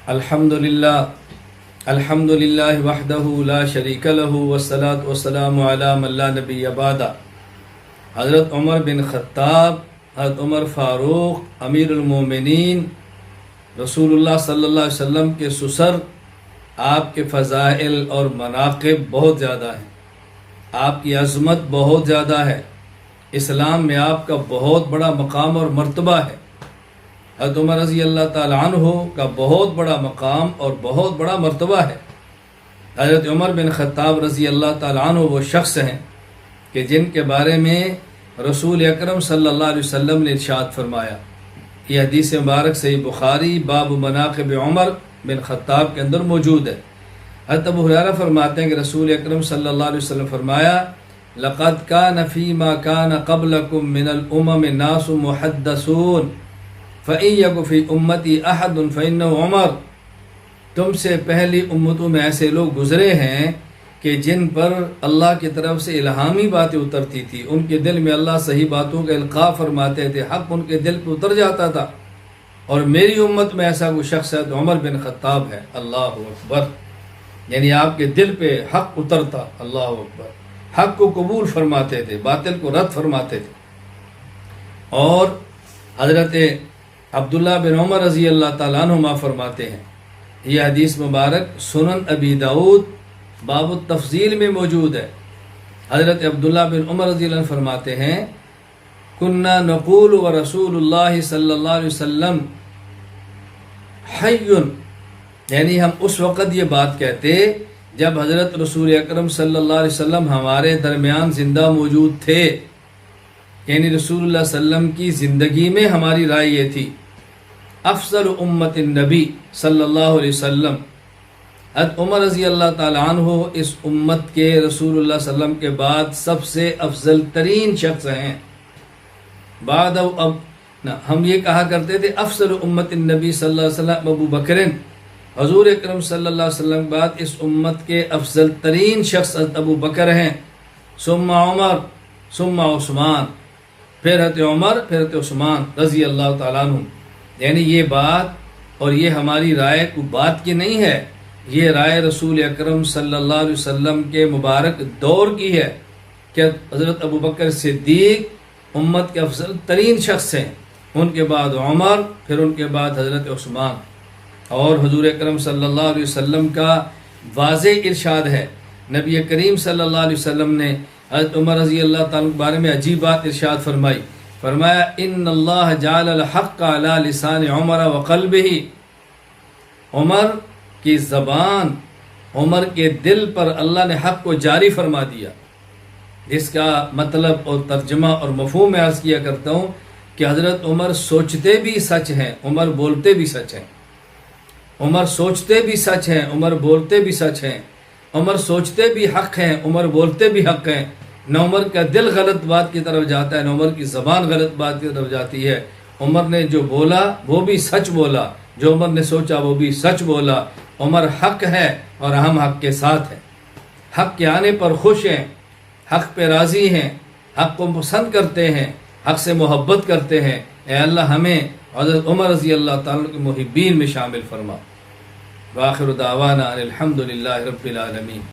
الحمدللہ وحدہ لا شریک لہ والصلاة والسلام علی من لا نبی بعد۔ حضرت عمر بن خطاب، حضرت عمر فاروق امیر المومنین، رسول اللہ صلی اللہ علیہ وسلم کے سسر، آپ کے فضائل اور مناقب بہت زیادہ ہیں، آپ کی عظمت بہت زیادہ ہے، اسلام میں آپ کا بہت بڑا مقام اور مرتبہ ہے۔ حضرت عمر رضی اللہ تعالیٰ عنہ کا بہت بڑا مقام اور بہت بڑا مرتبہ ہے۔ حضرت عمر بن خطاب رضی اللہ تعالیٰ عنہ وہ شخص ہیں کہ جن کے بارے میں رسول اکرم صلی اللہ علیہ وسلم نے ارشاد فرمایا۔ یہ حدیث مبارک صحیح بخاری باب مناقب عمر بن خطاب کے اندر موجود ہے۔ حضرت ابو ہریرہ فرماتے ہیں کہ رسول اکرم صلی اللہ علیہ وسلم فرمایا، لقد كان فيما كان قبلكم من الامم ناس محدثون فإن يك في امتي احد فإنه عمر۔ تم سے پہلی امتوں میں ایسے لوگ گزرے ہیں کہ جن پر اللہ کی طرف سے الہامی باتیں اترتی تھی، ان کے دل میں اللہ صحیح باتوں کا القاء فرماتے تھے، حق ان کے دل پہ اتر جاتا تھا، اور میری امت میں ایسا کوئی شخص ہے تو عمر بن خطاب ہے۔ اللہ اکبر، یعنی آپ کے دل پہ حق اترتا، اللہ اکبر، حق کو قبول فرماتے تھے، باطل کو رد فرماتے تھے۔ اور حضرت عبداللہ بن عمر رضی اللہ تعالیٰ عنہما فرماتے ہیں، یہ حدیث مبارک سنن ابی داؤد باب التفضیل میں موجود ہے۔ حضرت عبداللہ بن عمر رضی اللہ عنہ فرماتے ہیں، کننا نقول ورسول اللہ صلی اللہ علیہ وسلم حی، یعنی ہم اس وقت یہ بات کہتے جب حضرت رسول اکرم صلی اللہ علیہ وسلم ہمارے درمیان زندہ موجود تھے، یعنی رسول اللہ صلی اللہ علیہ وسلم کی زندگی میں ہماری رائے یہ تھی، افضل امت النبی صلی اللہ علیہ وسلم، حضرت عمر رضی اللہ تعالی عنہ اس امت کے رسول اللہ صلی اللہ علیہ وسلم کے بعد سب سے افضل ترین شخص ہیں۔ بعد ہم یہ کہا کرتے تھے افضل امت النبی صلی اللہ علیہ وسلم ابو بکر، حضور اکرم صلی اللہ علیہ وسلم کے بعد اس امت کے افضل ترین شخص ابو بکر ہیں، ثم عمر ثم عثمان، پھر حضرت عمر پھر حضرت عثمان رضی اللہ تعالیٰ عنہ۔ یعنی یہ بات اور یہ ہماری رائے کو بات کی نہیں ہے، یہ رائے رسول اکرم صلی اللہ علیہ وسلم کے مبارک دور کی ہے کہ حضرت ابو بکر صدیق امت کے افضل ترین شخص ہیں، ان کے بعد عمر، پھر ان کے بعد حضرت عثمان۔ اور حضور اکرم صلی اللہ علیہ وسلم کا واضح ارشاد ہے، نبی کریم صلی اللہ علیہ وسلم نے حضرت عمر رضی اللہ تعالیٰ کے بارے میں عجیب بات ارشاد فرمائی، فرمایا ان اللہ جعل الحق علی لسان عمر وقلبہ، عمر کی زبان، عمر کے دل پر اللہ نے حق کو جاری فرما دیا۔ اس کا مطلب اور ترجمہ اور مفہوم میں عرض کیا کرتا ہوں کہ حضرت عمر سوچتے بھی سچ ہیں، عمر بولتے بھی سچ ہیں، عمر سوچتے بھی سچ ہیں، عمر بولتے بھی سچ ہیں، عمر سوچتے بھی حق ہیں، عمر بولتے بھی حق ہیں۔ نہ عمر کا دل غلط بات کی طرف جاتا ہے، نہ عمر کی زبان غلط بات کی طرف جاتی ہے۔ عمر نے جو بولا وہ بھی سچ بولا، جو عمر نے سوچا وہ بھی سچ بولا۔ عمر حق ہے اور ہم حق کے ساتھ ہیں، حق کے آنے پر خوش ہیں، حق پہ راضی ہیں، حق کو پسند کرتے ہیں، حق سے محبت کرتے ہیں۔ اے اللہ ہمیں حضرت عمر رضی اللہ تعالیٰ کے محبین میں شامل فرما۔ وآخر دعوانا ان الحمد للہ رب العالمین۔